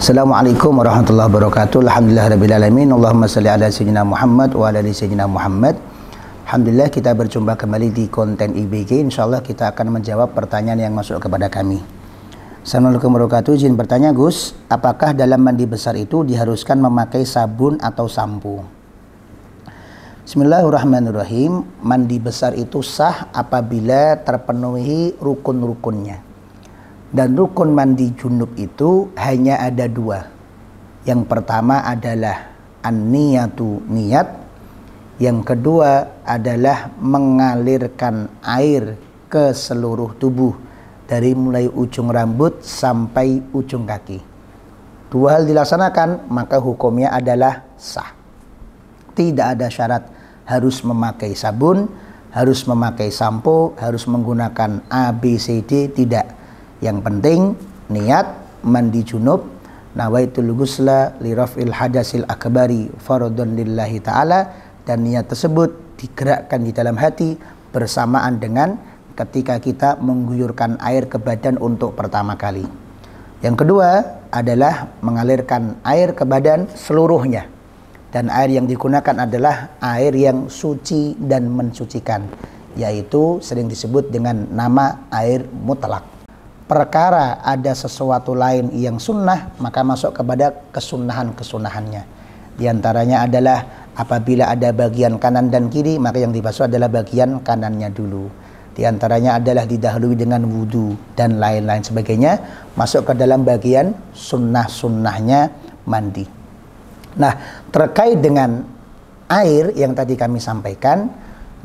Assalamualaikum warahmatullahi wabarakatuh. Alhamdulillahirrabbilalamin. Allahumma salli ala sayyidina Muhammad wa ala ali sayyidina Muhammad. Alhamdulillah kita berjumpa kembali di konten IBG. InsyaAllah kita akan menjawab pertanyaan yang masuk kepada kami. Assalamualaikum warahmatullahi wabarakatuh. Izin bertanya Gus, apakah dalam mandi besar itu diharuskan memakai sabun atau sampo? Bismillahirrahmanirrahim. Mandi besar itu sah apabila terpenuhi rukun-rukunnya. Dan rukun mandi junub itu hanya ada dua. Yang pertama adalah an-niyatu, niat. Yang kedua adalah mengalirkan air ke seluruh tubuh, dari mulai ujung rambut sampai ujung kaki. Dua hal dilaksanakan, maka hukumnya adalah sah. Tidak ada syarat harus memakai sabun, harus memakai sampo, harus menggunakan A, B, C, D, tidak. Yang penting niat mandi junub, nawaitul ghusla li raf'il hadasil akbari fardhon lillahi ta'ala, dan niat tersebut digerakkan di dalam hati bersamaan dengan ketika kita mengguyurkan air ke badan untuk pertama kali. Yang kedua adalah mengalirkan air ke badan seluruhnya, dan air yang digunakan adalah air yang suci dan mensucikan, yaitu sering disebut dengan nama air mutlak. Perkara ada sesuatu lain yang sunnah, maka masuk kepada kesunahan-kesunahannya. Di antaranya adalah apabila ada bagian kanan dan kiri, maka yang dibasuh adalah bagian kanannya dulu. Di antaranya adalah didahului dengan wudhu dan lain-lain sebagainya, masuk ke dalam bagian sunnah-sunnahnya mandi. Nah, terkait dengan air yang tadi kami sampaikan,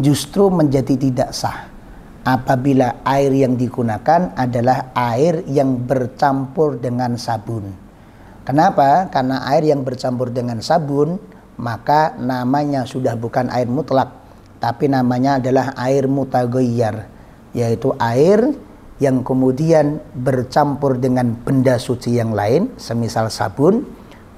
justru menjadi tidak sah apabila air yang digunakan adalah air yang bercampur dengan sabun. Kenapa? Karena air yang bercampur dengan sabun, maka namanya sudah bukan air mutlak, tapi namanya adalah air mutaghayyar, yaitu air yang kemudian bercampur dengan benda suci yang lain, semisal sabun,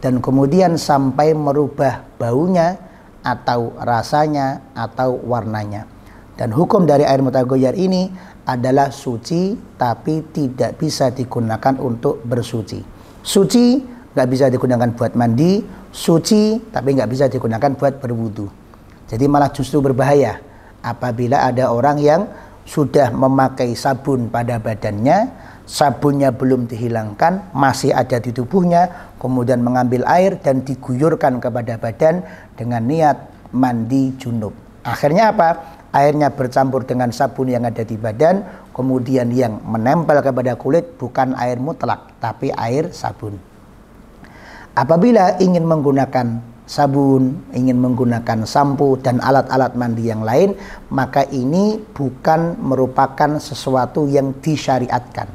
dan kemudian sampai merubah baunya atau rasanya atau warnanya. Dan hukum dari air mutaghayyar ini adalah suci, tapi tidak bisa digunakan untuk bersuci. Suci nggak bisa digunakan buat mandi, suci tapi nggak bisa digunakan buat berwudu. Jadi malah justru berbahaya apabila ada orang yang sudah memakai sabun pada badannya, sabunnya belum dihilangkan, masih ada di tubuhnya, kemudian mengambil air dan diguyurkan kepada badan dengan niat mandi junub. Akhirnya apa? Airnya bercampur dengan sabun yang ada di badan, kemudian yang menempel kepada kulit bukan air mutlak, tapi air sabun. Apabila ingin menggunakan sabun, ingin menggunakan sampo dan alat-alat mandi yang lain, maka ini bukan merupakan sesuatu yang disyariatkan.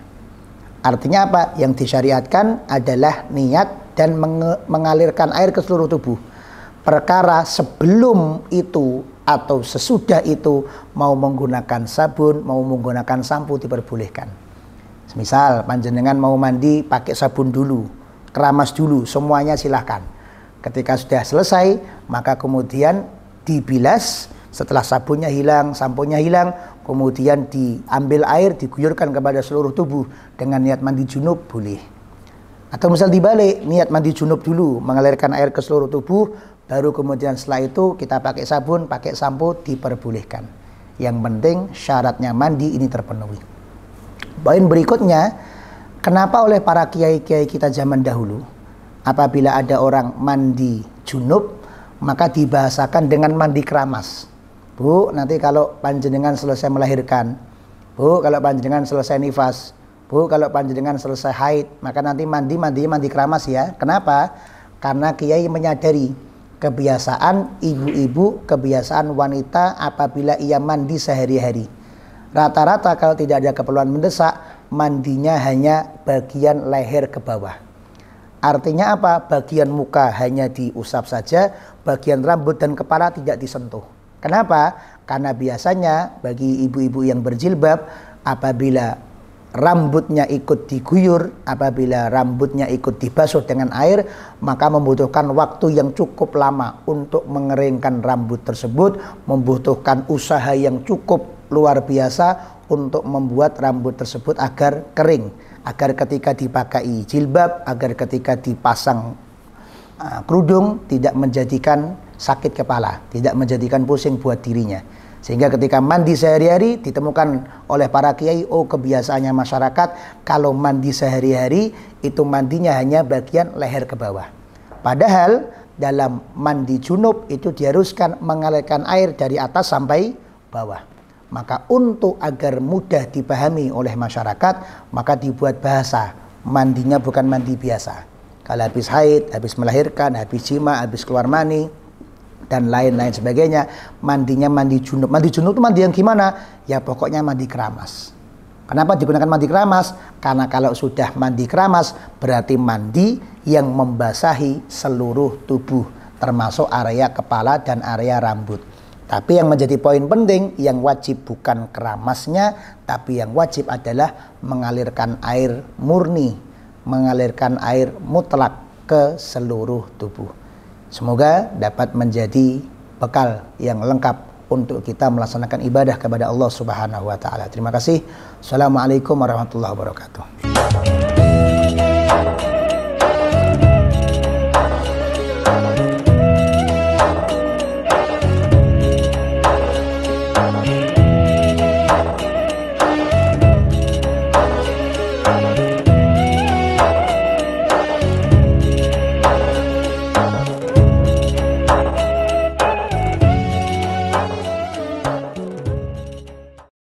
Artinya apa? Yang disyariatkan adalah niat dan mengalirkan air ke seluruh tubuh. Perkara sebelum itu atau sesudah itu mau menggunakan sabun, mau menggunakan sampo diperbolehkan. Misal panjenengan mau mandi pakai sabun dulu, keramas dulu, semuanya silahkan. Ketika sudah selesai, maka kemudian dibilas. Setelah sabunnya hilang, samponya hilang, kemudian diambil air, diguyurkan kepada seluruh tubuh dengan niat mandi junub, boleh. Atau misal dibalik, niat mandi junub dulu, mengalirkan air ke seluruh tubuh, baru kemudian setelah itu kita pakai sabun, pakai sampo, diperbolehkan. Yang penting syaratnya mandi ini terpenuhi. Poin berikutnya, kenapa oleh para kiai-kiai kita zaman dahulu, apabila ada orang mandi junub, maka dibahasakan dengan mandi keramas. Bu, nanti kalau panjenengan selesai melahirkan, bu, kalau panjenengan selesai nifas, bu, kalau panjenengan selesai haid, maka nanti mandi keramas ya. Kenapa? Karena kiai menyadari kebiasaan ibu-ibu, kebiasaan wanita apabila ia mandi sehari-hari. Rata-rata kalau tidak ada keperluan mendesak, mandinya hanya bagian leher ke bawah. Artinya apa? Bagian muka hanya diusap saja, bagian rambut dan kepala tidak disentuh. Kenapa? Karena biasanya bagi ibu-ibu yang berjilbab, apabila rambutnya ikut diguyur, apabila rambutnya ikut dibasuh dengan air, maka membutuhkan waktu yang cukup lama untuk mengeringkan rambut tersebut, membutuhkan usaha yang cukup luar biasa untuk membuat rambut tersebut agar kering. agar ketika dipakai jilbab, agar ketika dipasang kerudung tidak menjadikan sakit kepala, tidak menjadikan pusing buat dirinya. Sehingga ketika mandi sehari-hari ditemukan oleh para kiai, oh kebiasaannya masyarakat kalau mandi sehari-hari itu mandinya hanya bagian leher ke bawah. Padahal dalam mandi junub itu diharuskan mengalirkan air dari atas sampai bawah. Maka untuk agar mudah dipahami oleh masyarakat, maka dibuat bahasa mandinya bukan mandi biasa. Kalau habis haid, habis melahirkan, habis jima, habis keluar mani dan lain-lain sebagainya, mandinya mandi junub. Mandi junub itu mandi yang gimana? Ya pokoknya mandi keramas. Kenapa digunakan mandi keramas? Karena kalau sudah mandi keramas berarti mandi yang membasahi seluruh tubuh, termasuk area kepala dan area rambut. Tapi yang menjadi poin penting, yang wajib bukan keramasnya, tapi yang wajib adalah mengalirkan air murni, mengalirkan air mutlak ke seluruh tubuh. Semoga dapat menjadi bekal yang lengkap untuk kita melaksanakan ibadah kepada Allah Subhanahu wa taala. Terima kasih. Assalamualaikum warahmatullahi wabarakatuh.